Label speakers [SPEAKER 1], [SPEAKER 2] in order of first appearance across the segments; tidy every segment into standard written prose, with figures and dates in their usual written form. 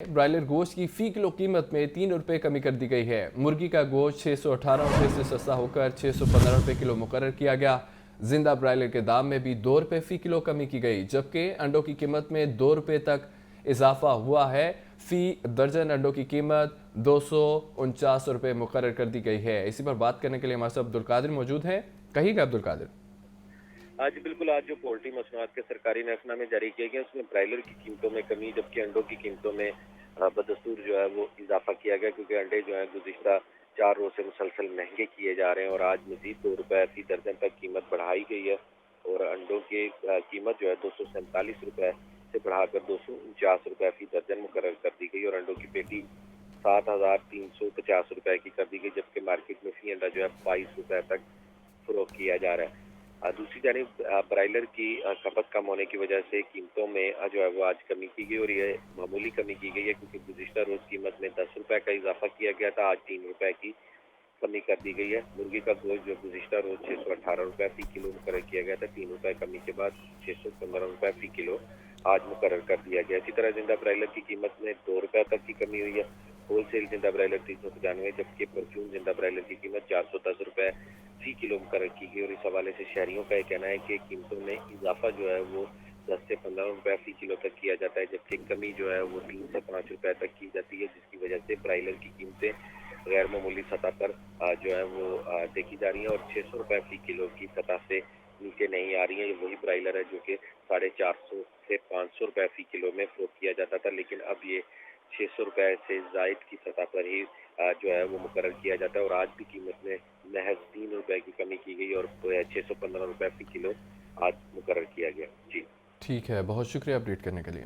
[SPEAKER 1] Broiler गोश्त की फी kilo कीमत में 3 रुपये कमी कर दी गई है। मुर्गी का गोश्त 618 रुपये से सस्ता होकर 615 रुपये किलो मुकर्रर किया गया। जिंदा ब्रायलर के दाम में भी 2 रुपये फी किलो कमी की गई, जबकि अंडों की कीमत में 2 रुपये तक इजाफा हुआ है। फी दर्जन अंडों की कीमत 249 रुपये मुकर्रर कर दी गई है। इसी पर बात करने के लिए हमारे साथ अब्दुल कादिर मौजूद हैं। कहिएगा अब्दुल कादिर।
[SPEAKER 2] आज बिल्कुल, आज जो पोल्ट्री मसनूआत के सरकारी नफनामे जारी किए गए उसमें ब्रायलर की कीमतों में कमी, जबकि अंडों की कीमतों में बदस्तूर जो है वो इजाफा किया गया, क्योंकि अंडे जो है गुज़िश्ता 4 रोज से मुसलसल महंगे किए जा रहे हैं और आज मजीद 2 रुपये फी दर्जन तक कीमत बढ़ाई गई है और अंडों की कीमत जो है 247 रुपये से बढ़ाकर 249 रुपये फी दर्जन मुकर्रर कर दी गई और अंडों की पेटी 7,350 रुपये की कर दी गई, जबकि मार्केट में फी अंडा जो है 22 रुपये तक फरोख्त किया जा रहा है। दूसरी जानिब ब्रायलर की खपत कम होने की वजह से कीमतों में जो है वो आज कमी की गई और ये मामूली कमी की गई है, क्योंकि गुज़िश्ता रोज़ कीमत में 10 रुपये का इजाफा किया गया था, आज 3 रुपये की कमी कर दी गई है। मुर्गी का गोश्त जो गुज़िश्ता रोज़ 618 रुपये फी किलो मुकर्रर किया गया था, 3 रुपये कमी के बाद 615 रुपये फी किलो आज मुकर्रर कर दिया गया। इसी तरह जिंदा ब्रायलर की कीमत में 2 रुपये तक की कमी हुई है। होलसेल जिंदा ब्रायलर 395, जबकि परफ्यूम जिंदा ब्रायलर की कीमत 410 रुपये फी किलो मुकर्रर की गई और इस हवाले से शहरियों का यह कहना है कि कीमतों में इजाफा जो है वो 10 से 15 रुपये फी किलो तक किया जाता है, जबकि कमी जो है वो 3 से 5 रुपये तक की जाती है, जिसकी वजह से ब्रायलर की कीमतें गैर मामूली सतह पर जो है वो देखी जा रही हैं और 600 रुपये फी किलो की सतह से नीचे नहीं आ रही है। ये वही ब्रायलर है जो कि 450 से 500 रुपये फी किलो में फरोख्त किया जाता था, लेकिन अब ये 600 रुपये से जायद की सतह पर ही जो है वो मुकर्रर किया जाता है और आज भी कीमत में महज 3 रुपये की कमी की गई और 615 रुपये फी किलो आज मुकर्रर किया गया। जी
[SPEAKER 1] ठीक है, बहुत शुक्रिया अपडेट करने के लिए।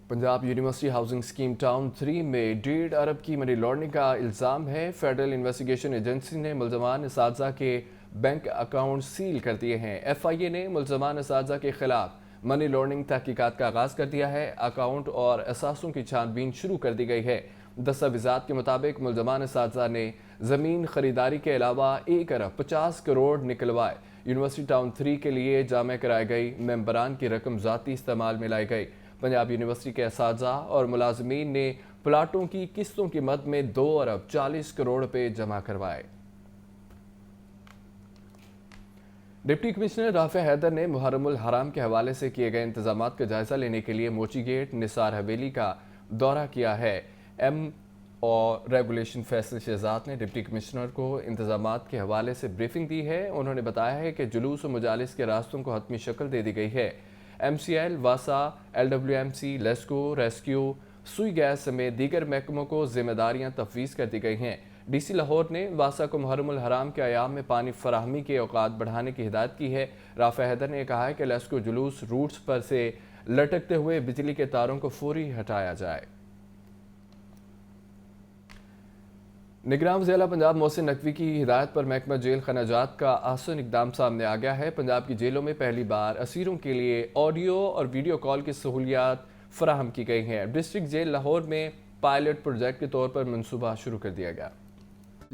[SPEAKER 1] Punjab university housing scheme town 3 में 1.5 अरब की मनी लॉन्ड्रिंग का इल्ज़ाम है। फेडरल इन्वेस्टिगेशन एजेंसी ने मुल्ज़मान असातिज़ा के बैंक अकाउंट सील कर दिए हैं। FIA ने मुल्ज़मान असातिज़ा के खिलाफ मनी लॉन्ड्रिंग तहकीकात का आगाज़ कर दिया है। अकाउंट और असासों की छानबीन शुरू कर दी गई है। दस्तावेज़ात के मुताबिक मुल्ज़मान असातिज़ा ने ज़मीन खरीदारी के अलावा 1 अरब 50 करोड़ निकलवाए। यूनिवर्सिटी टाउन 3 के लिए जमा कराई गई मेंबरान की रकम ज़ाती इस्तेमाल में लाई गई। पंजाब यूनिवर्सिटी के असातिज़ा और मुलाजमीन ने प्लाटों की किस्तों की मद में 2 अरब 40 करोड़ रुपए जमा करवाए। डिप्टी कमिश्नर राफे हैदर ने मुहर्रमुल हराम के हवाले से किए गए इंतजामात का जायजा लेने के लिए मोची गेट निसार हवेली का दौरा किया है। और रेगुलेशन फैसल शहजाद ने डिप्टी कमिश्नर को इंतजामात के हवाले से ब्रीफिंग दी है। उन्होंने बताया है कि जुलूस और मुजालिस के रास्तों को हतमी शक्ल दे दी गई है। MCL, वासा, LWMC, लेस्को, रेस्क्यू, सुई गैस समेत दीगर महकमों को जिम्मेदारियां तफवीज़ कर दी गई हैं। DC लाहौर ने वासा को मुहर्रमुल हराम के अयाम में पानी फराहमी के औकात बढ़ाने की हिदायत की है। राफे हैदर ने कहा है कि लेस्को जुलूस रूट्स पर से लटकते हुए बिजली के तारों को फौरी हटाया जाए। निगरान वज़ीर पंजाब मोहसिन नकवी की हिदायत पर महकमा जेल खनाजात का आसन इकदाम सामने आ गया है। पंजाब की जेलों में पहली बार असीरों के लिए ऑडियो और वीडियो कॉल की सहूलियात फराहम की गई हैं। डिस्ट्रिक्ट जेल लाहौर में पायलट प्रोजेक्ट के तौर पर मनसूबा शुरू कर दिया गया।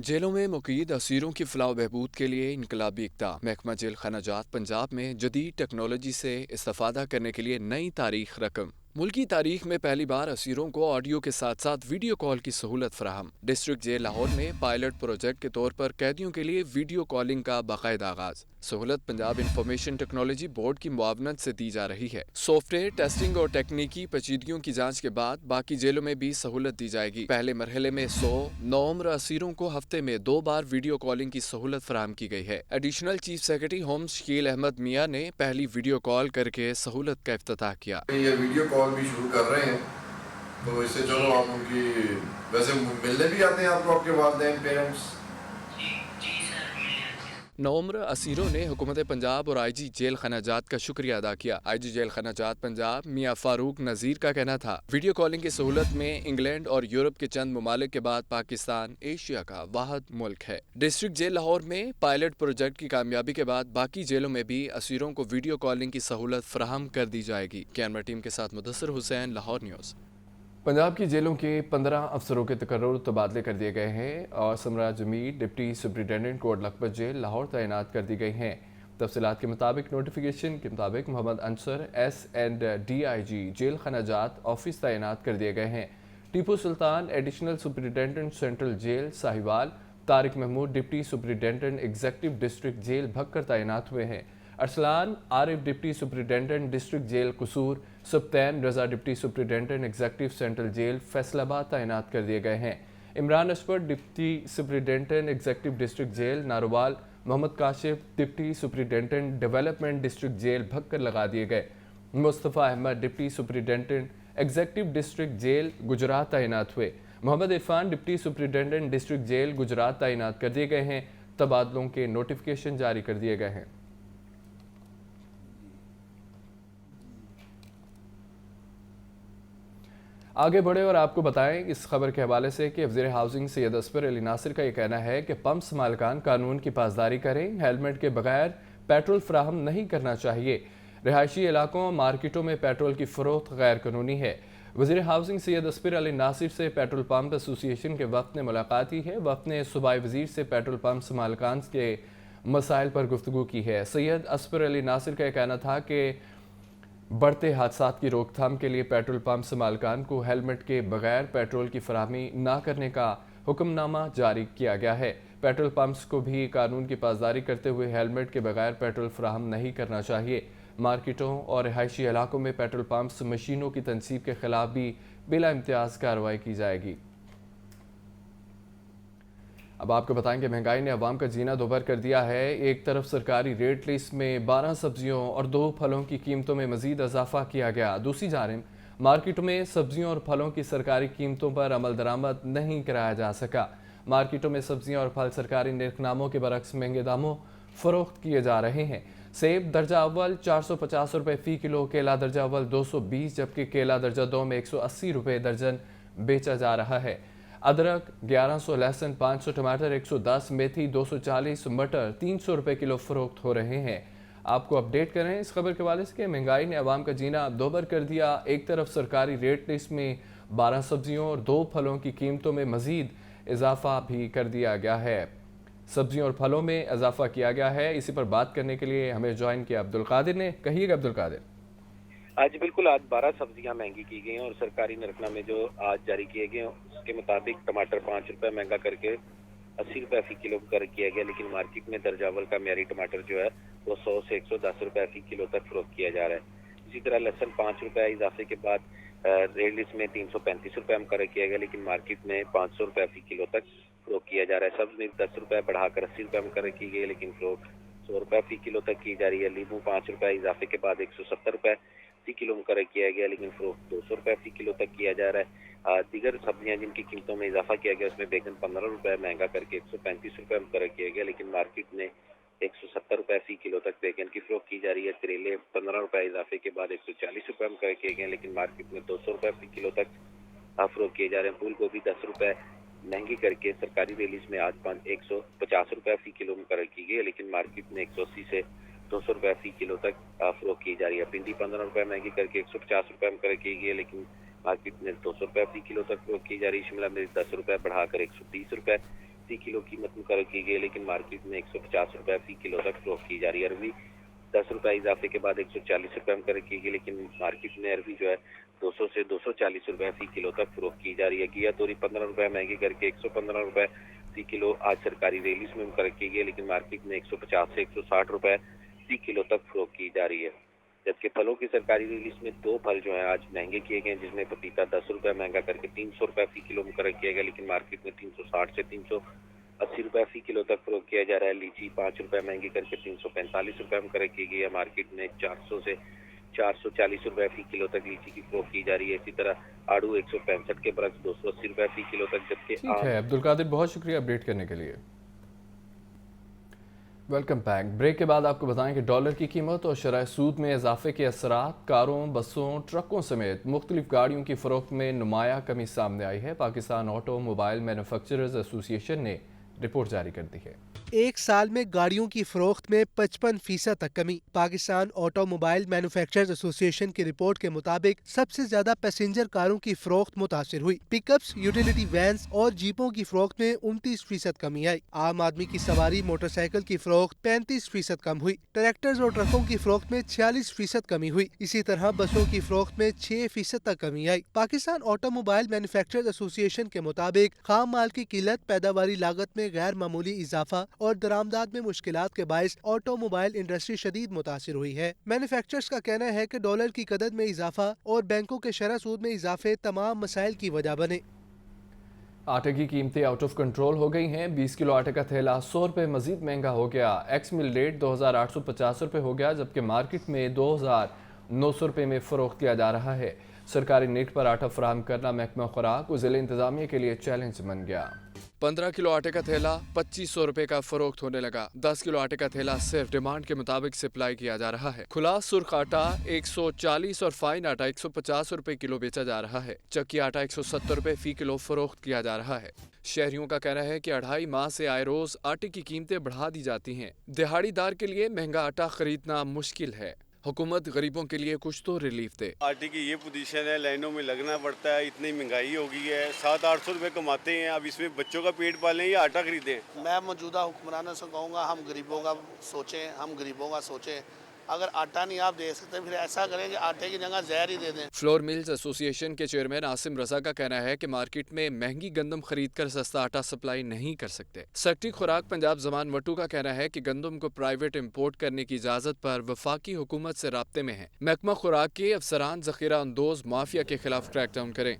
[SPEAKER 1] जेलों में मुक़ीद असीरों की फलाह बहबूद के लिए इनकलाबी इक़दाम। महकमा जेल खनाजात पंजाब में जदीद टेक्नोलॉजी से इस्तेफादा करने के लिए नई तारीख रकम। मुल्की तारीख में पहली बार असीरों को ऑडियो के साथ साथ वीडियो कॉल की सहूलत फराहम। डिस्ट्रिक्ट जेल लाहौर में पायलट प्रोजेक्ट के तौर पर कैदियों के लिए वीडियो कॉलिंग का बाकायदा आगाज। सहूलत पंजाब इंफॉर्मेशन टेक्नोलॉजी बोर्ड की मुआवनत से दी जा रही है। सॉफ्टवेयर टेस्टिंग और टेक्निकी पेचीदगियों की जांच के बाद बाकी जेलों में भी सहूलत दी जाएगी। पहले मरहले में 100 नौम्र असीरों को हफ्ते में 2 बार वीडियो कॉलिंग की सहूलत फराहम की गई है। Additional chief secretary home Shakeel Ahmad Mian ने पहली वीडियो कॉल करके सहूलत का इफ्तिताह किया।
[SPEAKER 3] ये वीडियो कॉल भी शुरू कर रहे हैं, तो इससे चलो आप उनकी वैसे मिलने भी आते हैं आपको आपके वालिदैन पेरेंट्स।
[SPEAKER 1] नौम्र असीरों ने हुकूमत पंजाब और IG जेल खनाजात का शुक्रिया अदा किया। IG जेल खनाजात पंजाब मियाँ फारूक नज़ीर का कहना था, वीडियो कॉलिंग की सहूलत में इंग्लैंड और यूरोप के चंद ममालिक के बाद पाकिस्तान एशिया का वाहिद मुल्क है। डिस्ट्रिक्ट जेल लाहौर में पायलट प्रोजेक्ट की कामयाबी के बाद बाकी जेलों में भी असीरों को वीडियो कॉलिंग की सहूलत फराहम कर दी जाएगी। कैमरा टीम के साथ मुदस्सिर हुसैन, लाहौर न्यूज़। पंजाब की जेलों के 15 अफसरों के तकर्रुर तबादले कर दिए गए हैं और Samra Zameer deputy superintendent Kot Lakhpat jail Lahore तैनात कर दी गई हैं। तफसीलात के मुताबिक नोटिफिकेशन के मुताबिक मोहम्मद अंसर S&DIG जेल खनाजात ऑफिस तैनात कर दिए गए हैं। Tipu Sultan additional superintendent central jail Sahiwal, Tariq Mahmood deputy superintendent executive district jail Bhakkar तैनात हुए हैं। Arsalan Arif deputy superintendent district jail Kasur, Subtain Raza deputy superintendent executive central jail Faisalabad तैनात कर दिए गए हैं। Imran Asfar deputy superintendent executive district jail Narowal, Mohammad Kashif deputy superintendent development district jail Bhakkar लगा दिए गए। Mustafa Ahmad deputy superintendent executive district jail Gujrat तैनात हुए। Mohammad Irfan deputy superintendent district jail Gujrat तैनात कर दिए गए हैं। तबादलों के नोटिफिकेशन जारी कर दिए गए हैं। आगे बढ़े और आपको बताएं इस खबर के हवाले से कि वज़ीर हाउसिंग सैयद असफर अली नासिर का ये कहना है कि पंप्स मालिकान कानून की पासदारी करें, हेलमेट के बगैर पेट्रोल फराहम नहीं करना चाहिए। रिहायशी इलाकों मार्केटों में पेट्रोल की फ़रोख्त गैर कानूनी है। वज़ीर हाउसिंग सैयद असफर अली नासिर से पेट्रोल पंप एसोसिएशन के वक्त ने मुलाकात की है। वक्त ने सूबाई वज़ीर से पेट्रोल पंप्स मालिकान के मसाइल पर गुफ्तगू की है। सैयद असफर अली नासिर का यह कहना था कि बढ़ते हादसात की रोकथाम के लिए पेट्रोल पंप से मालिकान को हेलमेट के बगैर पेट्रोल की फराहमी न करने का हुक्मनामा जारी किया गया है। पेट्रोल पंप्स को भी कानून की पासदारी करते हुए हेलमेट के बगैर पेट्रोल फराहम नहीं करना चाहिए। मार्केटों और रिहायशी इलाकों में पेट्रोल पंप्स मशीनों की तनसीब के खिलाफ भी बिला इम्तियाज़ कार्रवाई की जाएगी। अब आपको बताएं कि महंगाई ने अवाम का जीना दोभर कर दिया है। एक तरफ सरकारी रेट लिस्ट में 12 सब्जियों और 2 फलों की कीमतों में मजीद इजाफा किया गया, दूसरी जानिब मार्केटों में सब्जियों और फलों की सरकारी कीमतों पर अमल दरामद नहीं कराया जा सका। मार्केटों में सब्जियां और फल सरकारी निर्खनामों के बरक्स महंगे दामों फरोख्त किए जा रहे हैं। सेब दर्जा अव्वल 450 रुपये फ़ी किलो, केला दर्जा अव्वल 220, जबकि केला दर्जा 2 में 180 रुपये दर्जन बेचा जा रहा है। अदरक 1100, लहसुन 500, टमाटर 110, मेथी 240, मटर 300 रुपये किलो फरोख्त हो रहे हैं। आपको अपडेट करें इस खबर के हवाले से कि महंगाई ने अवाम का जीना दोभर कर दिया। एक तरफ सरकारी रेट लिस्ट में 12 सब्जियों और 2 फलों की कीमतों में मजीद इजाफा भी कर दिया गया है। सब्जियों और फलों में इजाफा किया गया है। इसी पर बात करने के लिए हमें ज्वाइन किया अब्दुल कादिर ने। कहिएगा अब्दुल कादिर।
[SPEAKER 2] आज बिल्कुल आज 12 सब्जियां महंगी की गई हैं और सरकारी नरखनामे जो आज जारी किए गए उसके मुताबिक टमाटर 5 रुपए महंगा करके 80 रुपए फी किलो कर किया गया, लेकिन मार्केट में दर्जावल का म्यारी टमाटर जो है वो 100 से 110 रुपए फी किलो तक फरोख्त किया जा रहा है। इसी तरह लहसुन 5 रुपए इजाफे के बाद रेट लिस्ट में 335 रुपए मुकर किया गया, लेकिन मार्केट में 500 रुपए फी किलो तक फरोख्त किया जा रहा है। सब्ज मिर्च 10 रुपए बढ़ाकर 80 रुपए मुकर की गई, लेकिन फरोख्त 100 रुपए फी किलो तक की जा रही है। नींबू 5 रुपए इजाफे के बाद 170 रुपए फी किलो मुकर किया गया, लेकिन फरोख्त 200 रुपए फी किलो तक किया जा रहा है। दीगर सब्जियां जिनकी कीमतों में इजाफा किया गया उसमें बैगन 15 रुपए महंगा करके 135 रुपए मुकर किया गया, लेकिन मार्केट में 170 रुपए फी किलो तक बैगन की फरोख्त की जा रही है। करेले 15 रुपए इजाफे के बाद 140 रुपए मुकर किए गए, लेकिन मार्केट में 200 रुपए फी किलो तक फरोख्त किए जा रहे हैं। फूल गोभी 10 रुपए महंगी करके सरकारी रिलीज में आज 150 रुपए फी किलो मुकर की गई, लेकिन मार्केट में 180 से 200 रुपए फी किलो तक फरोख्त की जा रही है। भिंडी 15 रुपए महंगी करके 150 रुपए मुकर की गई है, लेकिन मार्केट में 200 रुपए फी किलो तक फरोख्त की जा रही है। शिमला मिर्च 10 रुपए बढ़ाकर 130 रुपए फी किलो कीमत मुकर की गई, लेकिन मार्केट में 150 रुपए फी किलो तक फरोख्त की जा रही है। अरबी 10 रुपए इजाफे के बाद 140 रुपए मुकर की गई, लेकिन मार्केट में अरबी जो है 200 से 240 रुपए फी किलो तक फरोख्त की जा रही है। घिया तोरी 15 रुपए महंगी करके 115 रुपए फी किलो आज सरकारी रिलीज में मुकर की गई, लेकिन मार्केट में 150 से 160 रुपए फी किलो तक फरोख्त की जा रही है। जबकि फलों की सरकारी रिलीज में 2 फल जो है आज महंगे किए गए, जिसमें पपीता 10 रुपए महंगा करके 300 रुपए फी किलो मुकर किया गया, लेकिन मार्केट में 360 से 380 रुपए फी किलो तक फरोख्त किया जा रहा है। लीची 5 रुपए महंगी करके 345 रुपए मुकर की गई है, मार्केट में 400 से 440 रुपए फी किलो तक लीची की फरोख्त की जा रही है। इसी तरह आड़ू 165 के बरक्स 280 रुपए फी किलो तक, जबकि
[SPEAKER 1] ठीक है अब्दुल कादिर, बहुत शुक्रिया अपडेट करने के लिए। Welcome back. ब्रेक के बाद आपको बताएं कि डॉलर की कीमत और शरह सूद में इजाफे के असरात कारों, बसों, ट्रकों समेत मुख्तलिफ गाड़ियों की फरोख्त में नुमाया कमी सामने आई है। Pakistan automobile manufacturers association ने रिपोर्ट जारी कर दी है।
[SPEAKER 4] एक साल में गाड़ियों की फरोख्त में 55% तक कमी। Pakistan automobile manufacturers association की रिपोर्ट के मुताबिक सबसे ज्यादा पैसेंजर कारों की फरोख्त मुतासिर हुई। पिकअप्स, यूटिलिटी वैन्स और जीपों की फरोख्त में 29% कमी आई। आम आदमी की सवारी मोटरसाइकिल की फरोख्त 35% कम हुई। ट्रैक्टर्स और ट्रकों की फरोख्त में 46% कमी हुई। इसी तरह बसों की फरोख्त में 6% तक कमी आई। Pakistan automobile manufacturers association के मुताबिक खाम माल की किल्लत, पैदावारी लागत में गैर मामूली इजाफा और दरामदात में मुश्किलात के बायस ऑटो मोबाइल इंडस्ट्री शदीद मुतासिर हुई है। मैन्युफैक्चरर्स का कहना है कि डॉलर की कदर में इजाफा और बैंकों के शरह सूद में इजाफे तमाम मसाइल की वजह बने।
[SPEAKER 1] आटे की कीमतें आउट ऑफ कंट्रोल हो गई हैं। 20 किलो आटे का थैला 100 रुपये मजीद महंगा हो गया। एक्स मिल रेट 2850 रुपये हो गया, जबकि मार्केट में 2900 रुपये में फरोख्त किया जा रहा है। सरकारी नेट पर आटा फराहम करना महकमा खुराक और जिले इंतजामिया के लिए चैलेंज बन गया। 15 किलो आटे का थैला 2500 रुपये का फरोख्त होने लगा। 10 किलो आटे का थैला सिर्फ डिमांड के मुताबिक सप्लाई किया जा रहा है। खुला सुर्ख आटा 140 और फाइन आटा 150 रुपये किलो बेचा जा रहा है। चक्की आटा 170 रुपये फी किलो फरोख्त किया जा रहा है। शहरियों का कहना है कि 2.5 माह से आए रोज आटे की कीमतें बढ़ा दी जाती हैं। दिहाड़ीदार के लिए महंगा आटा खरीदना मुश्किल है। हुकूमत गरीबों के लिए कुछ तो रिलीफ दे।
[SPEAKER 5] आटे की ये पोजीशन है, लाइनों में लगना पड़ता है, इतनी महंगाई हो गई है। 700-800 रुपये कमाते हैं, अब इसमें बच्चों का पेट पालें या आटा खरीदें।
[SPEAKER 6] मैं मौजूदा हुक्मरानों से कहूँगा हम गरीबों का सोचें, हम गरीबों का सोचें। अगर आटा नहीं आप दे सकते फिर ऐसा करें कि आटे की जगह जहर ही दे दें।
[SPEAKER 1] फ्लोर मिल्स एसोसिएशन के चेयरमैन आसिम रजा का कहना है कि मार्केट में महंगी गंदम खरीद कर सस्ता आटा सप्लाई नहीं कर सकते। सेक्रेटरी खुराक पंजाब जमान वट्टू का कहना है कि गंदम को प्राइवेट इम्पोर्ट करने की इजाजत पर वफाकी हुकूमत से राब्ते में है। महकमा खुराक के अफसरान जखीरा अंदोज माफिया के खिलाफ क्रैकडाउन करें।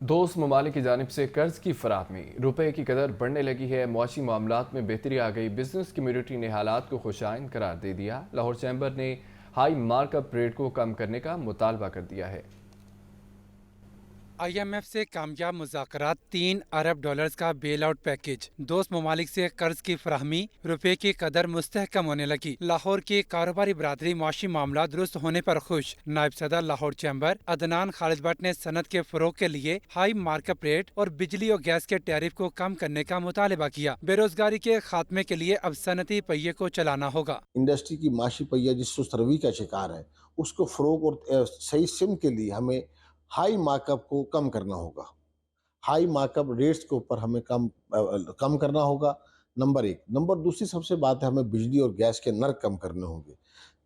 [SPEAKER 1] दोस्त ममालिक की जानिब से कर्ज की फराहमी, रुपए की कदर बढ़ने लगी है। मुआशी मामलात में बेहतरी आ गई। बिजनेस कम्युनिटी ने हालात को खुशाइन करार दे दिया। लाहौर चैम्बर ने हाई मार्कअप रेट को कम करने का मुतालबा कर दिया है।
[SPEAKER 7] IMF से कामयाब मुज़ाकरात, 3 अरब डॉलर्स का बेल आउट पैकेज, दोस्त ममालिक से कर्ज की फराहमी, रुपए की कदर मुस्तहकम होने लगी। लाहौर की कारोबारी बरादरी मुआशी मामला दुरुस्त होने पर खुश। नायब सदर लाहौर चैम्बर अदनान खालिद भट्ट ने सनत के फरोग के लिए हाई मार्कअप रेट और बिजली और गैस के टैरिफ को कम करने का मुतालबा किया। बेरोजगारी के खात्मे के लिए अब सनती पहिए को चलाना होगा।
[SPEAKER 8] इंडस्ट्री की माशी पहिया जिस सुस्त रवि का शिकार है उसको फरोग और सही सिम के लिए हमें हाई मार्कअप को कम करना होगा। हाई मार्कअप रेट्स के ऊपर हमें कम करना होगा, नंबर 1। नंबर दूसरी सबसे बात है हमें बिजली और गैस के नर्क कम करने होंगे।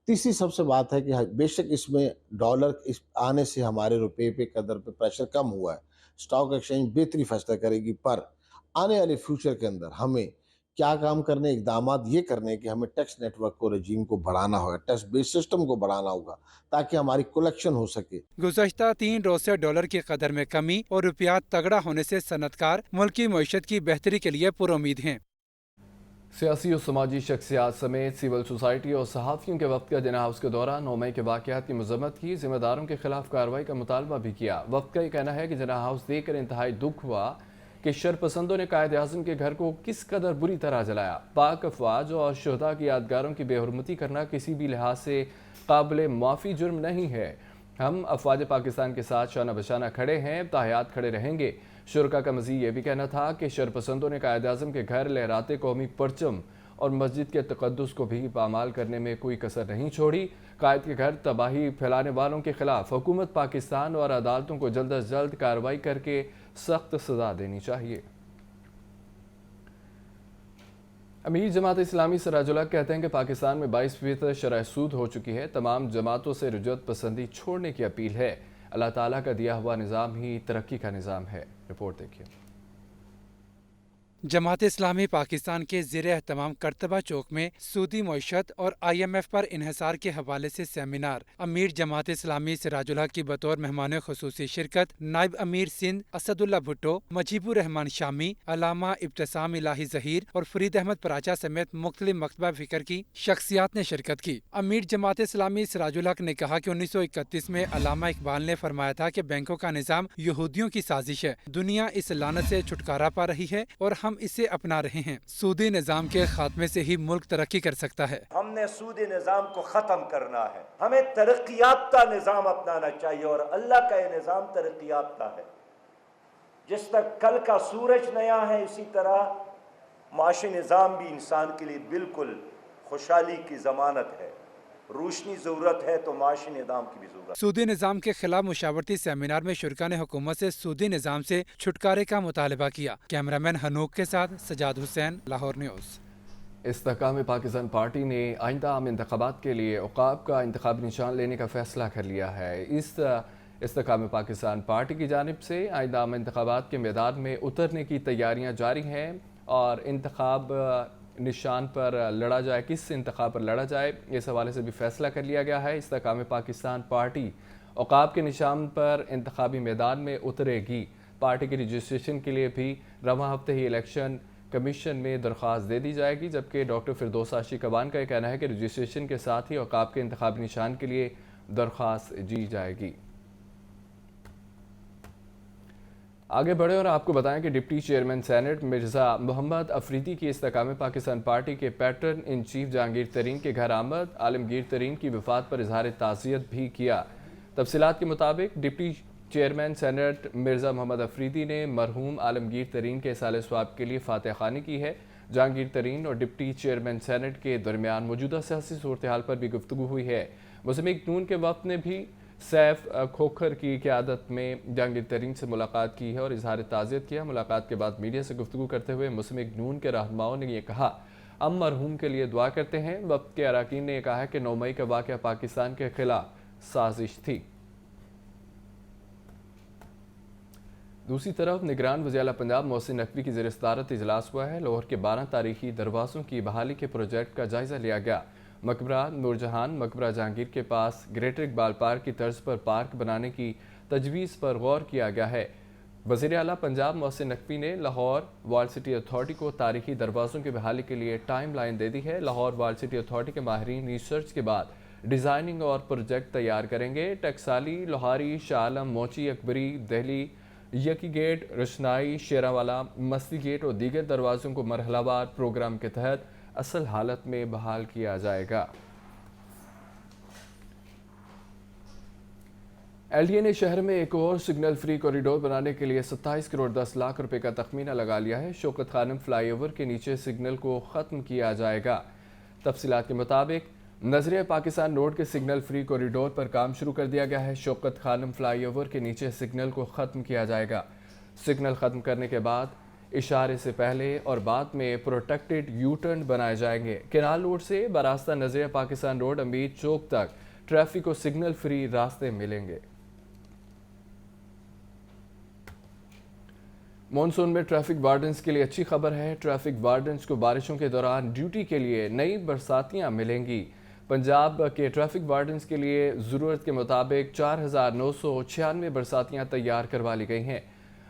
[SPEAKER 8] तीसरी सबसे बात है कि बेशक इसमें डॉलर आने से हमारे रुपए पे कदर पे प्रेशर कम हुआ है, स्टॉक एक्सचेंज बेहतरी फैसला करेगी, पर आने वाले फ्यूचर के अंदर हमें क्या काम करने, इकदामात ये करने कि हमें टैक्स नेटवर्क को, रजीम को बढ़ाना होगा, टैक्स बेस सिस्टम को बढ़ाना होगा ताकि हमारी कलेक्शन हो सके।
[SPEAKER 7] गुज़श्ता 3 रोज से डॉलर की कदर में कमी और रुपया तगड़ा होने से सनतकार मुल्क की मईशत की बेहतरी के लिए पुरुमीद हैं।
[SPEAKER 1] सियासी और समाजी शख्सियात समेत सिविल सोसाइटी और सहाफ़ियों के वफ्द का जना हाउस के दौरान 9 मई के वाक़यात की मज़म्मत की। ज़िम्मेदारों के खिलाफ कार्रवाई का मुतालबा भी किया। वफ्द का ये कहना है कि जना हाउस देखकर इंतहाई दुख हुआ कि शरपसंदों ने कायद आज़म के घर को किस कदर बुरी तरह जलाया। पाक अफवाज और शहदा की यादगारों की बेहुरमती करना किसी भी लिहाज से काबिल माफ़ी जुर्म नहीं है। हम अफवाज पाकिस्तान के साथ शाना बशाना खड़े हैं, ताहयात खड़े रहेंगे। शुरका का मज़ीद ये भी कहना था कि शरपसंदों ने कायद आज़म के घर लहराते कौमी परचम और मस्जिद के तक़द्दुस को भी पामाल करने में कोई कसर नहीं छोड़ी। कायद के घर तबाही फैलाने वालों के खिलाफ हुकूमत पाकिस्तान और अदालतों को जल्द अज जल्द कार्रवाई करके सख्त सज़ा देनी चाहिए। अमीर जमात इस्लामी सिराजुल हक कहते हैं कि पाकिस्तान में 22% शरह सूद हो चुकी है। तमाम जमातों से रुजवत पसंदी छोड़ने की अपील है। अल्लाह ताला का दिया हुआ निज़ाम ही तरक्की का निज़ाम है। रिपोर्ट देखिए।
[SPEAKER 7] जमात इस्लामी पाकिस्तान के ज़ेरे एहतमाम करतबा चौक में सूदी मईशत और IMF पर इन्हिसार के हवाले से सेमिनार। अमीर जमात इस्लामी सिराजुल हक की बतौर मेहमान खुसूसी शिरकत नायब अमीर सिंध असदुल्ला भुट्टो, मजीबुर रहमान शामी, अलामा इब्तिसाम इलाही ज़हीर और फरीद अहमद पराचा समेत मुख्तलिफ मकतबा फ़िक्र की शख्सियात ने शिरकत की। अमीर जमात इस्लामी सिराजुल हक ने कहा कि 1931 में अलामा इकबाल ने फरमाया था कि बैंकों का निज़ाम यहूदियों की साजिश है। दुनिया इस लानत से छुटकारा पा रही है और हम इसे अपना रहे हैं। सूदी निज़ाम के खात्मे से ही मुल्क तरक्की कर सकता है।
[SPEAKER 9] हमने सूदी निज़ाम को ख़त्म करना है, हमें तरक्की याफ्ता निज़ाम अपनाना चाहिए और अल्लाह का ये निज़ाम तरक्की याफ्ता है। जिस तक कल का सूरज नया है इसी तरह معاشی نظام بھی انسان کے لیے بالکل خوشحالی کی ضمانت ہے. روشنی ضرورت ہے تو معاشی نظام کی بھی ضرورت.
[SPEAKER 7] سودی نظام کے خلاف مشاورتی سیمینار میں شرکاء نے حکومت سے سودی نظام سے چھٹکارے کا مطالبہ کیا. کیمرامین حنوک کے ساتھ سجاد حسین، لاہور نیوز.
[SPEAKER 1] استحکام پاکستان پارٹی نے آئندہ عام انتخابات کے لیے عقاب کا انتخابی نشان لینے کا فیصلہ کر لیا ہے. اس استحکام پاکستان پارٹی کی جانب سے آئندہ عام انتخابات کے میدان میں اترنے کی تیاریاں جاری ہیں اور انتخاب نشان پر لڑا جائے، کس انتخاب پر لڑا جائے، اس حوالے سے بھی فیصلہ کر لیا گیا ہے. استحکام پاکستان پارٹی عقاب کے نشان پر انتخابی میدان میں اترے گی. پارٹی کی رجسٹریشن کے لیے بھی رواں ہفتے ہی الیکشن کمیشن میں درخواست دے دی جائے گی، جبکہ ڈاکٹر فردوس عاشق کبان کا یہ کہنا ہے کہ رجسٹریشن کے ساتھ ہی عقاب کے انتخابی نشان کے لیے درخواست دی جائے گی. آگے بڑھے اور آپ کو بتائیں کہ deputy chairman senate Mirza Muhammad Afridi کی استحکام پاکستان پارٹی کے پیٹرن ان چیف جہانگیر ترین کے گھر آمد. عالمگیر ترین کی وفات پر اظہار تعزیت بھی کیا. تفصیلات کے مطابق deputy chairman senate Mirza Muhammad Afridi نے مرحوم عالمگیر ترین کے اصالِ ثواب کے لیے فاتح خوانی کی ہے. جہانگیر ترین اور ڈپٹی چیئرمین سینٹ کے درمیان موجودہ سیاسی صورتحال پر بھی گفتگو ہوئی ہے. مسلم نون کے وفد نے بھی سیف کھوکھر کی قیادت میں جہانگیر ترین سے ملاقات کی ہے اور اظہار تعزیت کیا. ملاقات کے بعد میڈیا سے گفتگو کرتے ہوئے مسلم نون کے رہنماؤں نے یہ کہا، ہم مرحوم کے لیے دعا کرتے ہیں. وفد کے اراکین نے یہ کہا ہے کہ 9 مئی کا واقعہ پاکستان کے خلاف سازش تھی. دوسری طرف نگران وزیر اعلیٰ پنجاب محسن نقوی کی زیر صدارت اجلاس ہوا ہے. لاہور کے 12 تاریخی دروازوں کی بحالی کے پروجیکٹ کا جائزہ لیا گیا. مقبرہ نور جہان، مقبرہ جہانگیر کے پاس گریٹر اقبال پارک کی طرز پر پارک بنانے کی تجویز پر غور کیا گیا ہے. وزیر اعلیٰ پنجاب محسن نقوی نے لاہور ورلڈ سٹی اتھارٹی کو تاریخی دروازوں کی بحالی کے لیے ٹائم لائن دے دی ہے. لاہور ورلڈ سٹی اتھارٹی کے ماہرین ریسرچ کے بعد ڈیزائننگ اور پروجیکٹ تیار کریں گے. ٹکسالی، لوہاری، شاہ عالم، موچی، اکبری، دہلی، یکی گیٹ، رشنائی، شیراوالا، مستی گیٹ اور دیگر دروازوں کو مرحلہ وار پروگرام کے تحت اصل حالت میں بحال کیا جائے گا. ایل ڈی اے نے شہر میں ایک اور سگنل فری کوریڈور بنانے کے لیے 27 کروڑ 10 لاکھ روپے کا تخمینہ لگا لیا ہے. شوکت خانم فلائی اوور کے نیچے سگنل کو ختم کیا جائے گا. تفصیلات کے مطابق نظریہ پاکستان روڈ کے سگنل فری کوریڈور پر کام شروع کر دیا گیا ہے. شوکت خانم فلائی اوور کے نیچے سگنل کو ختم کیا جائے گا. سگنل ختم کرنے کے بعد اشارے سے پہلے اور بعد میں پروٹیکٹڈ یو ٹرن بنائے جائیں گے. کینال روڈ سے براستہ نظریہ پاکستان روڈ امید چوک تک ٹریفک کو سگنل فری راستے ملیں گے. مونسون میں ٹریفک وارڈنز کے لیے اچھی خبر ہے. ٹریفک وارڈنز کو بارشوں کے دوران ڈیوٹی کے لیے نئی برساتیاں ملیں گی. پنجاب کے ٹریفک وارڈنز کے لیے ضرورت کے مطابق 4996 برساتیاں تیار کروا لی گئی ہیں.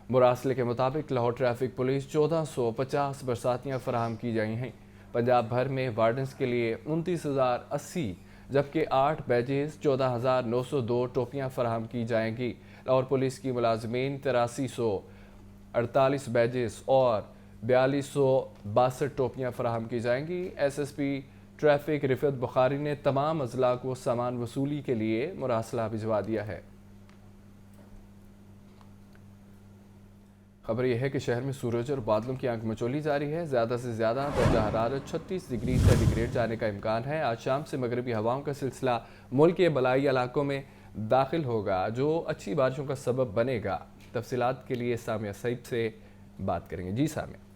[SPEAKER 1] مراسلے کے مطابق لاہور ٹریفک پولیس 1450 برساتیاں فراہم کی جائیں ہیں. پنجاب بھر میں وارڈنز کے لیے 29,080 جبکہ 8 بیجز 14,902 ٹوپیاں فراہم کی جائیں گی. لاہور پولیس کی ملازمین 8348 بیجز اور 4262 ٹوپیاں فراہم کی جائیں گی. ایس ایس پی ٹریفک رفعت بخاری نے تمام اضلاع کو سامان وصولی کے لیے مراسلہ بھجوا دیا ہے. خبر یہ ہے کہ شہر میں سورج اور بادلوں کی آنکھ مچولی جاری ہے. زیادہ سے زیادہ درجہ حرارت 36 ڈگری سینٹی گریڈ جانے کا امکان ہے. آج شام سے مغربی ہواؤں کا سلسلہ ملک کے بالائی علاقوں میں داخل ہوگا جو اچھی بارشوں کا سبب بنے گا. تفصیلات کے لیے سامیہ سعید سے بات کریں گے. جی سامیہ.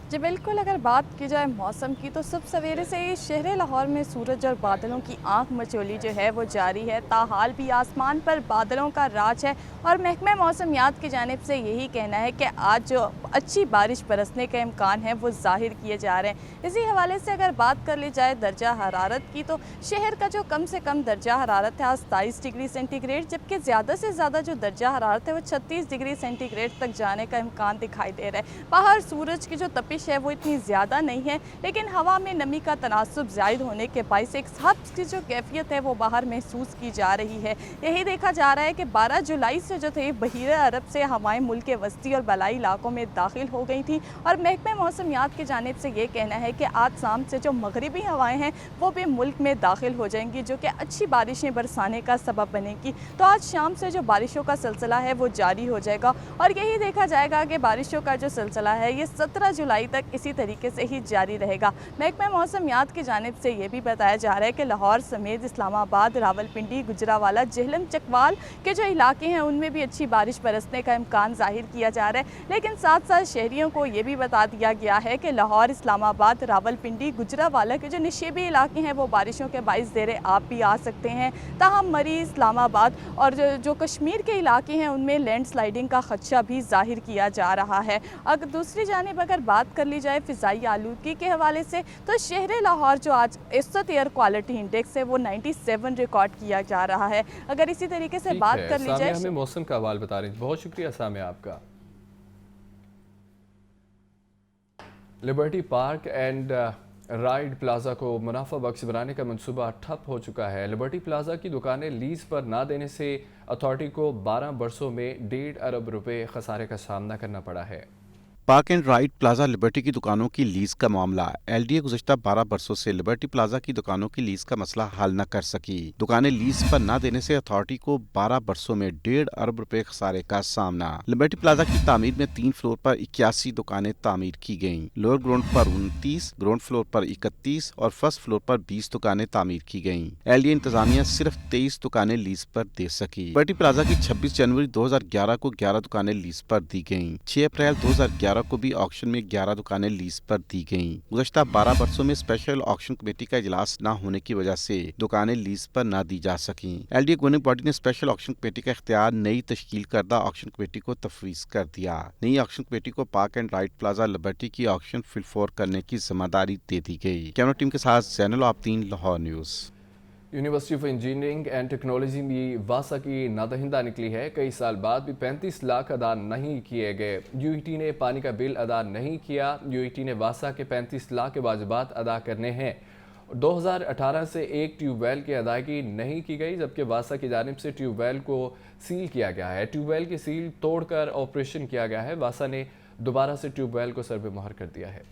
[SPEAKER 10] جی بالکل، اگر بات کی جائے موسم کی تو صبح سویرے سے شہر لاہور میں سورج اور بادلوں کی آنکھ مچولی جو ہے وہ جاری ہے. تاحال بھی آسمان پر بادلوں کا راج ہے اور محکمہ موسمیات کی جانب سے یہی کہنا ہے کہ آج جو اچھی بارش برسنے کا امکان ہے وہ ظاہر کیے جا رہے ہیں. اسی حوالے سے اگر بات کر لی جائے درجہ حرارت کی تو شہر کا جو کم سے کم درجہ حرارت ہے 27 ڈگری سینٹی گریڈ، جبکہ زیادہ سے زیادہ جو درجہ حرارت ہے وہ 36 ڈگری سینٹی گریڈ تک جانے کا امکان دکھائی دے رہا ہے. باہر سورج کی جو تپش ہے وہ اتنی زیادہ نہیں ہے، لیکن ہوا میں نمی کا تناسب زائد ہونے کے باعث ایک ہبس کی جو کیفیت ہے وہ باہر محسوس کی جا رہی ہے. یہی دیکھا جا رہا ہے کہ 12 جولائی سے جو تھے بحیرہ عرب سے ہوائیں ملک کے وسطی اور بالائی علاقوں میں दाखिल हो गई थी और महकमे मौसमियात की जानिब से ये कहना है कि आज शाम से जो मगरिबी हवाएं हैं वो भी मुल्क में दाखिल हो जाएंगी, जो कि अच्छी बारिशें बरसाने का सबब बनेगी। तो आज शाम से जो बारिशों का सिलसिला है वो जारी हो जाएगा और यही देखा जाएगा कि बारिशों का जो सिलसिला है ये 17 जुलाई तक इसी तरीके से ही जारी रहेगा। महकमे मौसमियात की जानिब से ये भी बताया जा रहा है कि लाहौर समेत इस्लामाबाद, रावलपिंडी, गुजरावाला, जेहलम, चकवाल के जो इलाके हैं उनमें भी अच्छी बारिश बरसने का इम्कान जाहिर किया जा रहा है। लेकिन साथ साथ शहरियों को ये भी बता दिया गया है कि लाहौर, इस्लामाबाद, रावलपिंडी, गुजरावाला के जो निशेबी इलाके हैं वो बारिशों के बाइस ज़ेरे आब भी आ सकते हैं। ताहम मरी, इस्लामाबाद और जो कश्मीर के इलाके हैं उनमें लैंड स्लाइडिंग का खदशा भी जाहिर किया जा रहा है। अगर दूसरी जानिब अगर बात कर ली जाए फ़िज़ाई आलूदगी के हवाले से, तो शहर लाहौर जो आज औसत एयर क्वालिटी इंडेक्स है वो 97 रिकॉर्ड किया जा रहा है। अगर इसी तरीके से बात कर ली जाए,
[SPEAKER 1] हमें मौसम का हवाल बता रही हैं, बहुत शुक्रिया सामिया आपका। Liberty park and ride plaza को मुनाफा बख्श बनाने का मंसूबा ठप हो चुका है। लिबर्टी प्लाजा की दुकानें लीज पर ना देने से अथॉरिटी को 12 बरसों में 1.5 अरब रुपए खसारे का सामना करना पड़ा है।
[SPEAKER 11] Park and ride plaza liberty की दुकानों की लीज का मामला। एलडीए गुज़श्ता 12 बरसों से लिबर्टी प्लाजा की दुकानों की लीज का मसला हल न कर सकी। दुकानें लीज पर न देने से अथॉरिटी को 12 बरसों में 1.5 अरब रुपए खसारे का सामना। लिबर्टी प्लाजा की तामीर में 3 फ्लोर पर 81 दुकानें तामीर की गईं। लोअर ग्राउंड पर 29, ग्राउंड फ्लोर पर 31 और फर्स्ट फ्लोर पर 20 दुकानें तामीर की गईं। एलडीए इंतजामिया सिर्फ 23 दुकानें लीज पर दे सकी। लिबर्टी प्लाजा की 26 जनवरी 2011 को 11 दुकानें लीज पर दी गईं। 6 अप्रैल 2011 को भी ऑक्शन में 11 दुकानें लीज पर दी गईं। गुज़श्ता 12 बरसों में स्पेशल ऑक्शन कमेटी का इजलास न होने की वजह से दुकानें लीज पर न दी जा सकीं। एलडीए गवर्निंग बॉडी ने स्पेशल ऑक्शन कमेटी का इख्तियार नई तश्कील करदा ऑक्शन कमेटी को तफवीज़ कर दिया। नई ऑक्शन कमेटी को park and ride plaza liberty की ऑक्शन फिलफोर करने की जिम्मेदारी दे दी गई। कैमरा टीम के साथ Zainul Abedin, Lahore news.
[SPEAKER 1] University of engineering and technology में वासा की नादहिंदा निकली है। कई साल बाद भी 35 लाख अदा नहीं किए गए। यूईटी ने पानी का बिल अदा नहीं किया। यूईटी ने वासा के 35 लाख के वाजिबात अदा करने हैं। 2018 से एक ट्यूबवेल की अदायगी नहीं की गई, जबकि वासा की जानिब से ट्यूबवेल को सील किया गया है। ट्यूबवेल की सील तोड़कर ऑपरेशन किया गया है। वासा ने दोबारा से ट्यूबवेल को सरबे मोहर कर दिया है।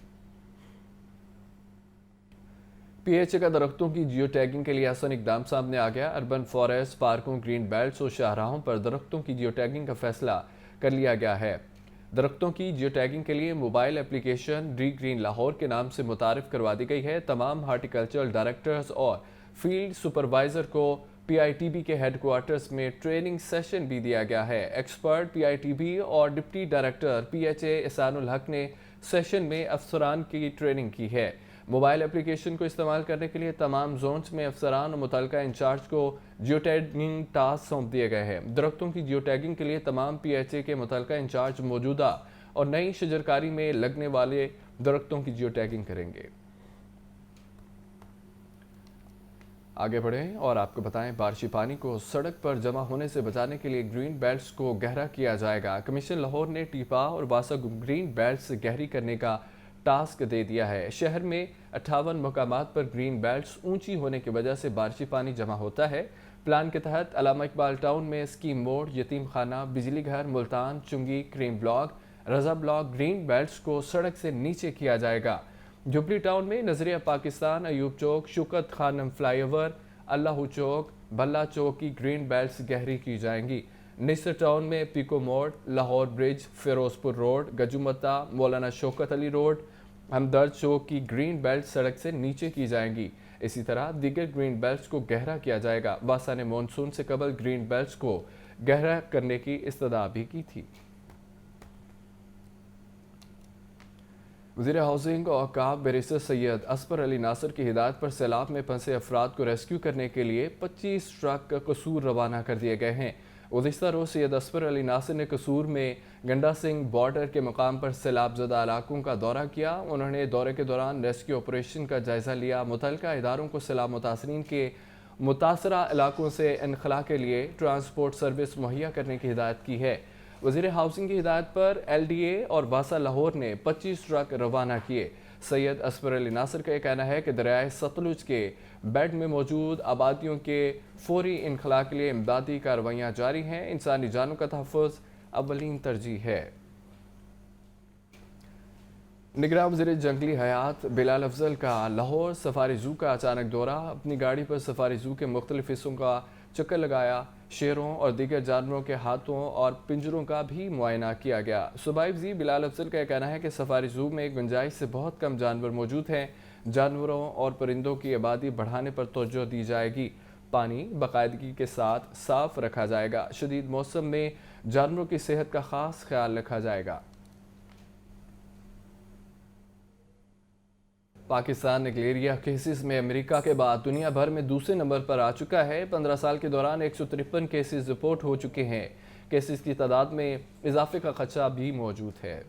[SPEAKER 1] पीएचए का दरख्तों की जियो टैगिंग के लिए आसान इकदाम सामने आ गया। अर्बन फॉरेस्ट, पार्कों, ग्रीन बेल्ट्स और शाहराहों पर दरख्तों की जियो टैगिंग का फैसला कर लिया गया है। दरख्तों की जियो टैगिंग के लिए mobile application D green Lahore के नाम से मुतारिफ करवा दी गई है। तमाम हार्टिकल्चरल डायरेक्टर्स और फील्ड सुपरवाइजर को पीआईटीबी के हेडक्वार्टर्स में ट्रेनिंग सेशन भी दिया गया है। एक्सपर्ट पीआईटीबी और डिप्टी डायरेक्टर पीएचए एहसानुल हक ने सेशन में अफसरान की ट्रेनिंग की है। मोबाइल एप्लीकेशन को इस्तेमाल करने के लिए तमाम जोन्स में अफसरान और मुतल्लिका इंचार्ज को जियो टैगिंग टास्क सौंप दिए गए हैं। दरख्तों की जियो टैगिंग के लिए तमाम पीएचए के मुतल्लिका इंचार्ज मौजूदा और नई शजरकारी में लगने वाले दरख्तों की जियो टैगिंग करेंगे। आगे बढ़ें और आपको बताएं, बारिशी पानी को सड़क पर जमा होने से बचाने के लिए ग्रीन बेल्ट्स को गहरा किया जाएगा। कमीशन लाहौर ने टीपा और वासा ग्रीन बेल्ट्स गहरी करने का टास्क दे दिया है। शहर में 58 मकामात पर ग्रीन बेल्ट्स ऊंची होने की वजह से बारिशी पानी जमा होता है। प्लान के तहत अलामा इकबाल टाउन में स्कीम मोड़, यतीम खाना, बिजली घर, मुल्तान, चुंगी, क्रीम ब्लॉक, रजा ब्लॉक ग्रीन बेल्ट्स को सड़क से नीचे किया जाएगा। जुबली टाउन में नजरिया पाकिस्तान, अयूब चौक, शुकत खानम फ्लाईओवर, अल्लाह चौक, भल्ला चौक की ग्रीन बेल्ट्स गहरी की जाएंगी। निसर टाउन में पिको मोड़, लाहौर ब्रिज, फिरोजपुर रोड, गजुमता, मौलाना शौकत अली रोड, हमदर्द चौक की ग्रीन बेल्ट सड़क से नीचे की जाएंगी। इसी तरह दीगर ग्रीन बेल्ट्स को गहरा किया जाएगा। वासा ने मानसून से कबल ग्रीन बेल्ट्स को गहरा करने की इस्तदा भी की थी। वज़ीर हाउसिंग और औकाफ बैरिस्टर सैयद असफर अली नासिर की हिदायत पर सैलाब में फंसे अफराद को रेस्क्यू करने के लिए 25 ट्रक कसूर रवाना कर दिए गए हैं। गुज़िश्ता रोज़ सैयद असफर अली नासिर ने कसूर में गंडा सिंह बॉर्डर के मकाम पर सैलाब ज़दा इलाकों का दौरा किया। उन्होंने दौरे के दौरान रेस्क्यू ऑपरेशन का जायज़ा लिया। मुतल्लिका इदारों को सैलाब मुतासरीन के मुतासरा इलाकों से इनखला के लिए ट्रांसपोर्ट सर्विस मुहैया करने की हिदायत की है। वज़ीर हाउसिंग की हिदायत पर LDA और वासा लाहौर ने 25 ट्रक रवाना किए। सैयद असफर अली नासिर का कहना है कि दरियाए सतलुज के बेड में मौजूद आबादियों के फौरी इनखला के लिए इमदादी कार्रवाइयाँ जारी हैं। इंसानी जानों का तहफ़्फ़ुज़ अव्वलीन तरजीह है। निगरां वज़ीर जंगली हयात बिलाल अफजल का लाहौर सफारी ज़ू का अचानक दौरा। अपनी गाड़ी पर सफारी ज़ू के मुख्तलिफ हिस्सों का चक्कर लगाया। शेरों और दीगर जानवरों के हाथों और पिंजरों का भी मुआयना किया गया। सूबाई वज़ीर बिलाल अफजल का कहना है कि सफारी ज़ू में गुंजाइश से बहुत कम जानवर मौजूद हैं। जानवरों और परिंदों की आबादी बढ़ाने पर तवज्जो दी जाएगी। पानी बाकायदगी के साथ साफ रखा जाएगा। शदीद मौसम में जानवरों की सेहत का खास ख्याल रखा जाएगा। पाकिस्तान निगलेरिया केसेस में अमेरिका के बाद दुनिया भर में दूसरे नंबर पर आ चुका है। 15 साल के दौरान 153 केसेस रिपोर्ट हो चुके हैं। केसेस की तादाद में इजाफे का खदशा भी मौजूद है।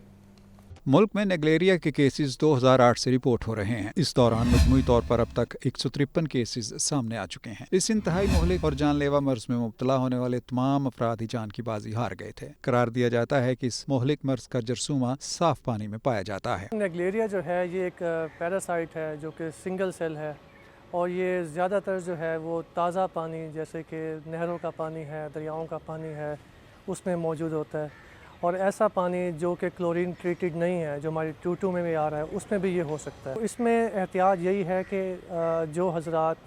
[SPEAKER 12] मुल्क में निगलेरिया के केसेस 2008 से रिपोर्ट हो रहे हैं। इस दौरान मजमूई तौर पर अब तक 153 केसेस सामने आ चुके हैं। इस इंतहाई मुहलिक और जानलेवा मर्ज में मुब्तला होने वाले तमाम अफराद ही जान की बाजी हार गए थे। करार दिया जाता है कि इस मुहलिक मर्ज का जरसूमा साफ पानी में पाया जाता है।
[SPEAKER 13] निगलेरिया जो है ये एक पैरासाइट है जो कि सिंगल सेल है और ये ज़्यादातर जो है वो ताज़ा पानी जैसे कि नहरों का पानी है, दरियाओं का पानी है, उसमें मौजूद होता है। और ऐसा पानी जो कि क्लोरीन ट्रीटेड नहीं है, जो हमारी टूटू में भी आ रहा है, उसमें भी ये हो सकता है। इसमें एहतियात यही है कि जो हजरात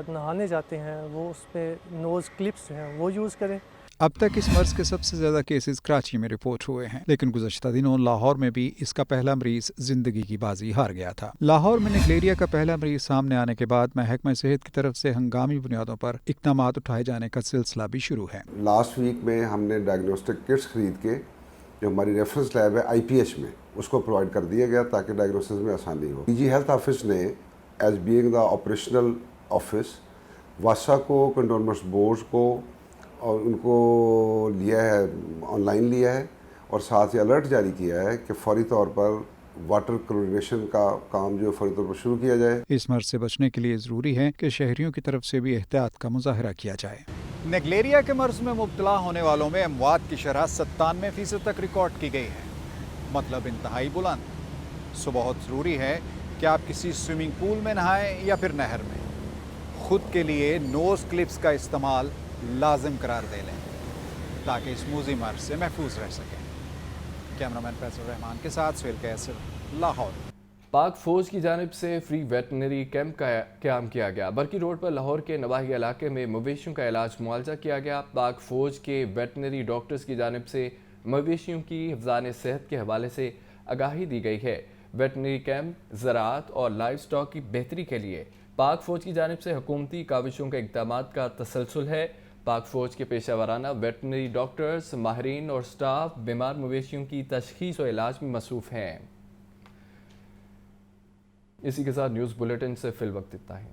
[SPEAKER 13] नहाने जाते हैं वो उसमें नोज़ क्लिप्स हैं वो यूज़ करें।
[SPEAKER 12] अब तक इस मर्ज के सबसे ज़्यादा केसेस कराची में रिपोर्ट हुए हैं, लेकिन गुज़श्ता दिनों लाहौर में भी इसका पहला मरीज जिंदगी की बाजी हार गया था। लाहौर में निगलेरिया का पहला मरीज सामने आने के बाद महकमा सेहत की तरफ से हंगामी बुनियादों पर इक़दामात उठाए जाने का सिलसिला भी शुरू है।
[SPEAKER 14] लास्ट वीक में हमने डायग्नोस्टिक किट्स खरीद के जो हमारी रेफरेंस लैब है IPH में उसको प्रोवाइड कर दिया गया ताकि डायग्नोसिस में आसानी हो। DG हेल्थ ऑफिस ने as being the operational office वासा को, कंटोनमेंट्स बोर्ड को और उनको लिया है, ऑनलाइन लिया है और साथ ही अलर्ट जारी किया है कि फौरी तौर पर वाटर क्लोरिनेशन का काम जो फौरी तौर पर शुरू किया जाए।
[SPEAKER 12] इस मर्ज से बचने के लिए ज़रूरी है कि शहरियों की तरफ से भी एहतियात का मुजाहरा किया जाए।
[SPEAKER 15] निगलेरिया के मर्ज में मुब्तला होने वालों में अमवात की शरह 97% तक रिकॉर्ड की गई है, मतलब इंतहाई बुलंद। सो बहुत ज़रूरी है कि आप किसी स्विमिंग पूल में नहाएं या फिर नहर में। खुद के लिए नोज़ क्लिप्स का इस्तेमाल लाजिम करार दे लें ताकि इस मूजी मर्ज से महफूज रह सकें। कैमरामैन फैसल रहमान के साथ सुहेल कैसर, लाहौर।
[SPEAKER 1] पाक फौज की जानिब से फ्री वेटनरी कैंप का क़याम किया गया। बरकी रोड पर लाहौर के नवाही इलाके में मवेशियों का इलाज मुआवजा किया गया। पाक फौज के वेटनरी डॉक्टर्स की जानिब से मवेशियों की हिफ़्ज़ान सेहत के हवाले से आगाही दी गई है। वेटनरी कैंप ज़राअत और लाइव स्टॉक की बेहतरी के लिए पाक फौज की जानिब से हुकूमती काविशों के इक़दामात का तसलसल है। पाक फौज के पेशा वराना वेटनरी डॉक्टर्स, माहिरीन और स्टाफ बीमार मवेशियों की तशख़ीस और इलाज में मसरूफ़ हैं। इसी के साथ न्यूज़ बुलेटिन से फिल वक्त इतना ही।